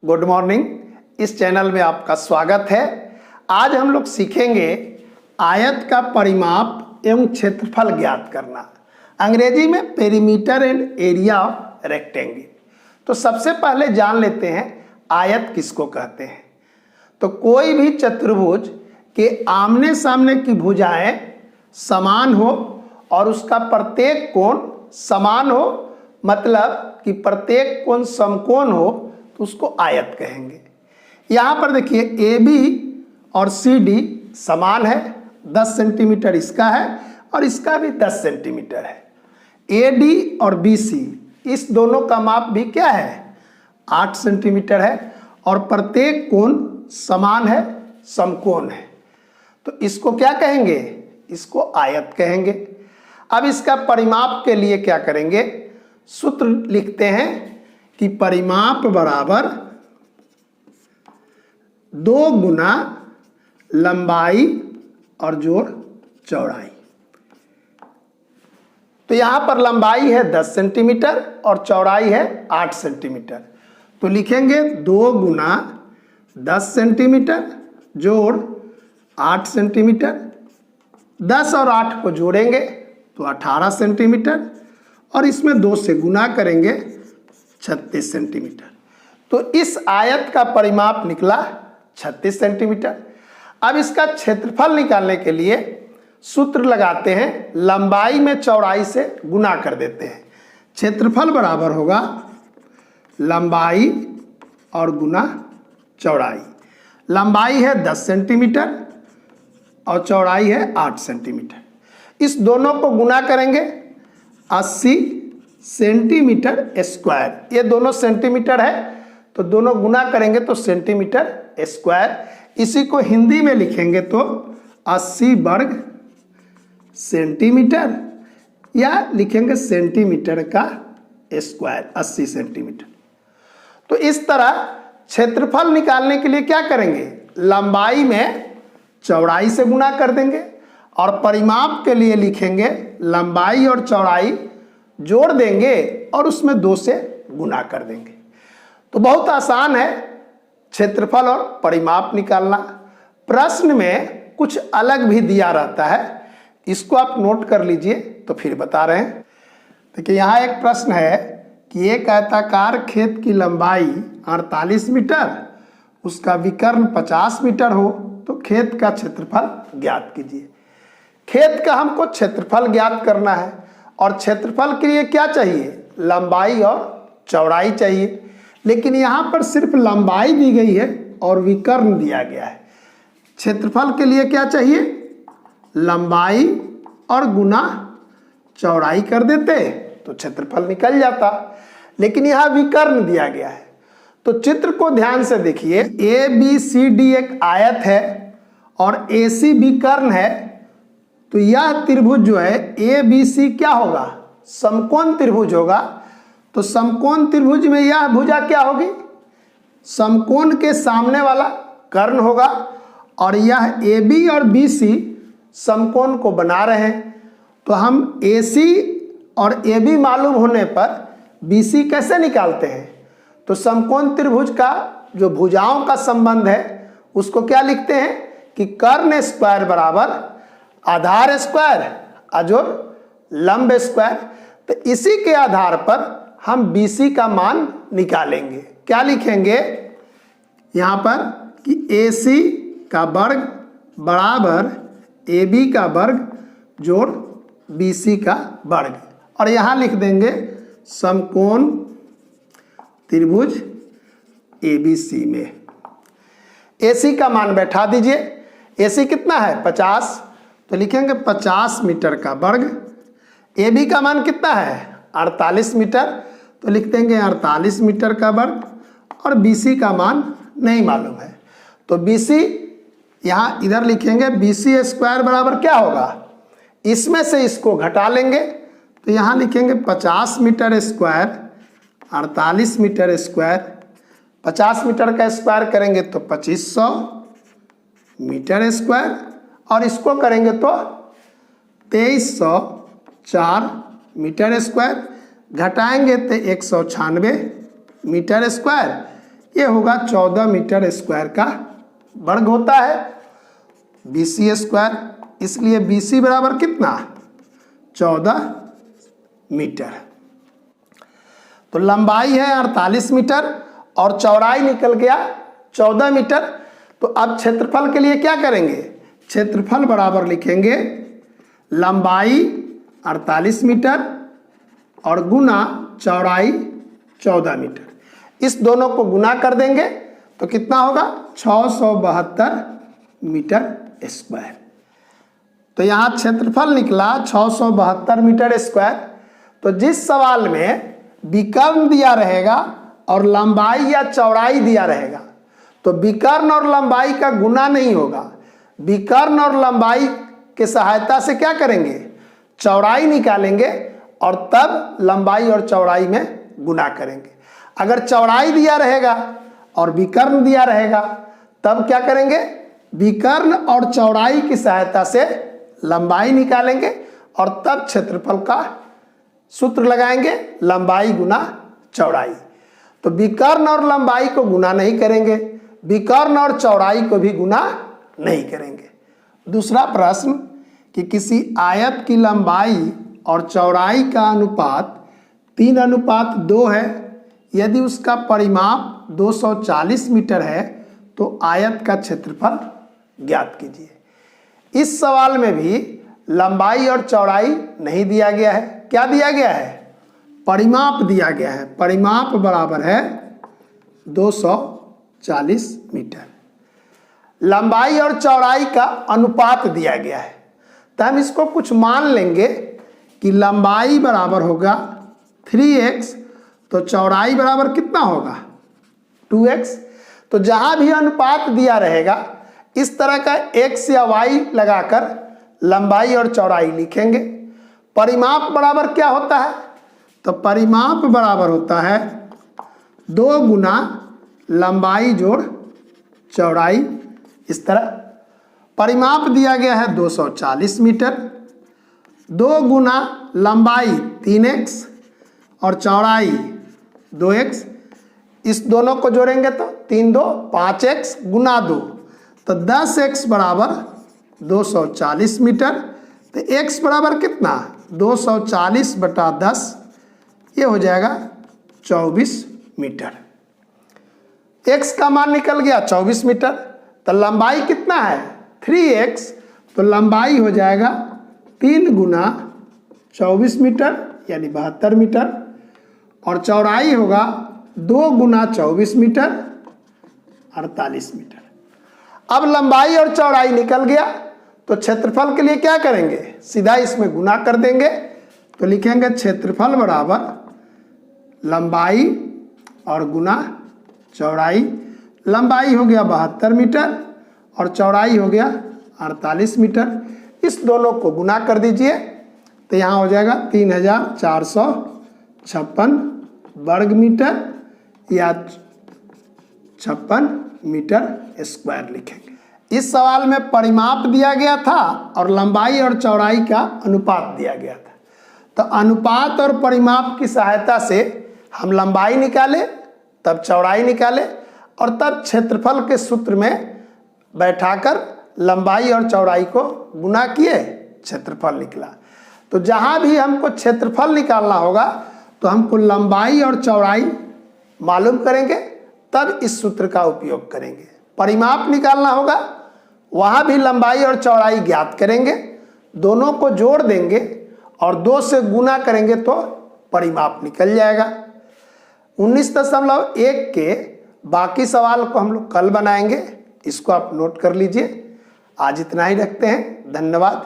Good morning. इस channel में आपका स्वागत है। आज हम लोग सीखेंगे आयत का परिमाप एवं क्षेत्रफल ज्ञात करना, अंग्रेजी में perimeter and area of rectangle. तो सबसे पहले जान लेते हैं आयत किसको कहते हैं। तो कोई भी चतुर्भुज के आमने सामने की भुजाएं समान हो और उसका प्रत्येक कोण समान हो, मतलब कि प्रत्येक कोण समकोण हो, तो उसको आयत कहेंगे। यहाँ पर देखिए ए बी और सी डी समान है, 10 सेंटीमीटर इसका है और इसका भी 10 सेंटीमीटर है। ए डी और बी सी इस दोनों का माप भी क्या है, 8 सेंटीमीटर है और प्रत्येक कोण समान है, समकोण है। तो इसको क्या कहेंगे, इसको आयत कहेंगे। अब इसका परिमाप के लिए क्या करेंगे, सूत्र लिखते हैं कि परिमाप बराबर 2 गुना लंबाई और जोड़ चौड़ाई। तो यहां पर लंबाई है 10 सेंटीमीटर और चौड़ाई है 8 सेंटीमीटर। तो लिखेंगे 2 गुना 10 सेंटीमीटर जोड़ 8 सेंटीमीटर। 10 और 8 को जोड़ेंगे तो 18 सेंटीमीटर और इसमें 2 से गुना करेंगे 36 सेंटीमीटर। तो इस आयत का परिमाप निकला 36 सेंटीमीटर। अब इसका क्षेत्रफल निकालने के लिए सूत्र लगाते हैं, लंबाई में चौड़ाई से गुना कर देते हैं। क्षेत्रफल बराबर होगा लंबाई और गुना चौड़ाई। लंबाई है 10 सेंटीमीटर और चौड़ाई है 8 सेंटीमीटर। इस दोनों को गुना करेंगे 80 सेंटीमीटर स्क्वायर। ये दोनों सेंटीमीटर है तो दोनों गुना करेंगे तो सेंटीमीटर स्क्वायर। इसी को हिंदी में लिखेंगे तो 80 वर्ग सेंटीमीटर या लिखेंगे सेंटीमीटर का स्क्वायर, 80 सेंटीमीटर। तो इस तरह क्षेत्रफल निकालने के लिए क्या करेंगे, लंबाई में चौड़ाई से गुना कर देंगे और परिमाप के लिए लिखेंगे लंबाई और चौड़ाई जोड़ देंगे और उसमें 2 से गुना कर देंगे। तो बहुत आसान है क्षेत्रफल और परिमाप निकालना। प्रश्न में कुछ अलग भी दिया रहता है, इसको आप नोट कर लीजिए तो फिर बता रहे हैं। देखिए यहाँ एक प्रश्न है कि एक आयताकार खेत की लंबाई 48 मीटर, उसका विकर्ण 50 मीटर हो तो खेत का क्षेत्रफल ज्ञात कीजिए। खेत का हमको क्षेत्रफल ज्ञात करना है और क्षेत्रफल के लिए क्या चाहिए, लंबाई और चौड़ाई चाहिए। लेकिन यहाँ पर सिर्फ लंबाई दी गई है और विकर्ण दिया गया है। क्षेत्रफल के लिए क्या चाहिए, लंबाई और गुना चौड़ाई कर देते तो क्षेत्रफल निकल जाता, लेकिन यहाँ विकर्ण दिया गया है। तो चित्र को ध्यान से देखिए, ए बी सी डी एक आयत है और ए सी विकर्ण है। तो यह त्रिभुज जो है ए बी सी क्या होगा, समकोण त्रिभुज होगा। तो समकोण त्रिभुज में यह भुजा क्या होगी, समकोण के सामने वाला कर्ण होगा और यह ए बी और बी सी समकोण को बना रहे हैं। तो हम ए सी और ए बी मालूम होने पर बी सी कैसे निकालते हैं, तो समकोण त्रिभुज का जो भुजाओं का संबंध है उसको क्या लिखते हैं कि कर्ण स्क्वायर बराबर आधार स्क्वायर अजोड़ लंब स्क्वायर। तो इसी के आधार पर हम बी सी का मान निकालेंगे। क्या लिखेंगे यहाँ पर कि ए सी का वर्ग बराबर ए बी का वर्ग जोड़ बी सी का वर्ग, और यहाँ लिख देंगे समकोण त्रिभुज ए बी सी में ए सी का मान बैठा दीजिए। ए सी कितना है 50, तो लिखेंगे 50 मीटर का वर्ग। ए बी का मान कितना है 48 मीटर, तो लिख देंगे 48 मीटर का वर्ग और बी सी का मान नहीं मालूम है। तो बी सी यहाँ इधर लिखेंगे बी सी स्क्वायर बराबर क्या होगा, इसमें से इसको घटा लेंगे तो यहाँ लिखेंगे 50 meter square 48 meter square. 50 meter का स्क्वायर करेंगे तो 2500 मीटर स्क्वायर और इसको करेंगे तो 2304 मीटर स्क्वायर। घटाएंगे तो 196 मीटर स्क्वायर। ये होगा 14 मीटर स्क्वायर का वर्ग होता है BC स्क्वायर। इसलिए BC बराबर कितना, 14 मीटर। तो लंबाई है 48 मीटर और चौड़ाई निकल गया 14 मीटर। तो अब क्षेत्रफल के लिए क्या करेंगे, क्षेत्रफल बराबर लिखेंगे लंबाई 48 मीटर और गुना चौड़ाई 14 मीटर। इस दोनों को गुना कर देंगे तो कितना होगा, 672 मीटर स्क्वायर। तो यहाँ क्षेत्रफल निकला 672 मीटर स्क्वायर। तो जिस सवाल में विकर्ण दिया रहेगा और लंबाई या चौड़ाई दिया रहेगा तो विकर्ण और लंबाई का गुना नहीं होगा, विकर्ण और लंबाई के सहायता से क्या करेंगे, चौड़ाई निकालेंगे और तब लंबाई और चौड़ाई में गुना करेंगे। अगर चौड़ाई दिया रहेगा और विकर्ण दिया रहेगा तब क्या करेंगे, विकर्ण और चौड़ाई की सहायता से लंबाई निकालेंगे और तब क्षेत्रफल का सूत्र लगाएंगे, लंबाई गुना चौड़ाई। तो विकर्ण और लंबाई को गुना नहीं करेंगे, विकर्ण और चौड़ाई को भी गुना नहीं करेंगे। दूसरा प्रश्न कि किसी आयत की लंबाई और चौड़ाई का अनुपात 3:2 है, यदि उसका परिमाप 240 मीटर है तो आयत का क्षेत्रफल ज्ञात कीजिए। इस सवाल में भी लंबाई और चौड़ाई नहीं दिया गया है, क्या दिया गया है, परिमाप दिया गया है। परिमाप बराबर है 240 मीटर। लंबाई और चौड़ाई का अनुपात दिया गया है तो हम इसको कुछ मान लेंगे कि लंबाई बराबर होगा 3x तो चौड़ाई बराबर कितना होगा 2x। तो जहां भी अनुपात दिया रहेगा इस तरह का x या y लगाकर लंबाई और चौड़ाई लिखेंगे। परिमाप बराबर क्या होता है, तो परिमाप बराबर होता है 2 गुना लंबाई जोड़ चौड़ाई। इस तरह परिमाप दिया गया है 240 मीटर, 2 गुना लंबाई 3x और चौड़ाई 2x। इस दोनों को जोड़ेंगे तो 3 2 5x गुना 2 तो 10x बराबर 240 मीटर। तो x बराबर कितना, 240 बटा 10, ये हो जाएगा 24 मीटर। x का मान निकल गया 24 मीटर। तो लंबाई कितना है 3x, तो लंबाई हो जाएगा 3 गुना 24 मीटर यानी 72 मीटर और चौड़ाई होगा 2 गुना 24 मीटर 48 मीटर। अब लंबाई और चौड़ाई निकल गया तो क्षेत्रफल के लिए क्या करेंगे, सीधा इसमें गुना कर देंगे। तो लिखेंगे क्षेत्रफल बराबर लंबाई और गुना चौड़ाई। लंबाई हो गया 72 मीटर और चौड़ाई हो गया 48 मीटर। इस दोनों को गुना कर दीजिए तो यहाँ हो जाएगा 3456 वर्ग मीटर या 56 मीटर स्क्वायर लिखेंगे। इस सवाल में परिमाप दिया गया था और लंबाई और चौड़ाई का अनुपात दिया गया था। तो अनुपात और परिमाप की सहायता से हम लंबाई निकाले, तब चौड़ाई निकाले और तब क्षेत्रफल के सूत्र में बैठाकर लंबाई और चौड़ाई को गुना किए, क्षेत्रफल निकला। तो जहाँ भी हमको क्षेत्रफल निकालना होगा तो हमको लंबाई और चौड़ाई मालूम करेंगे, तब इस सूत्र का उपयोग करेंगे। परिमाप निकालना होगा, वहाँ भी लंबाई और चौड़ाई ज्ञात करेंगे, दोनों को जोड़ देंगे और 2 से गुना करेंगे तो परिमाप निकल जाएगा। 19.1 के बाकी सवाल को हम लोग कल बनाएंगे, इसको आप नोट कर लीजिए। आज इतना ही रखते हैं, धन्यवाद।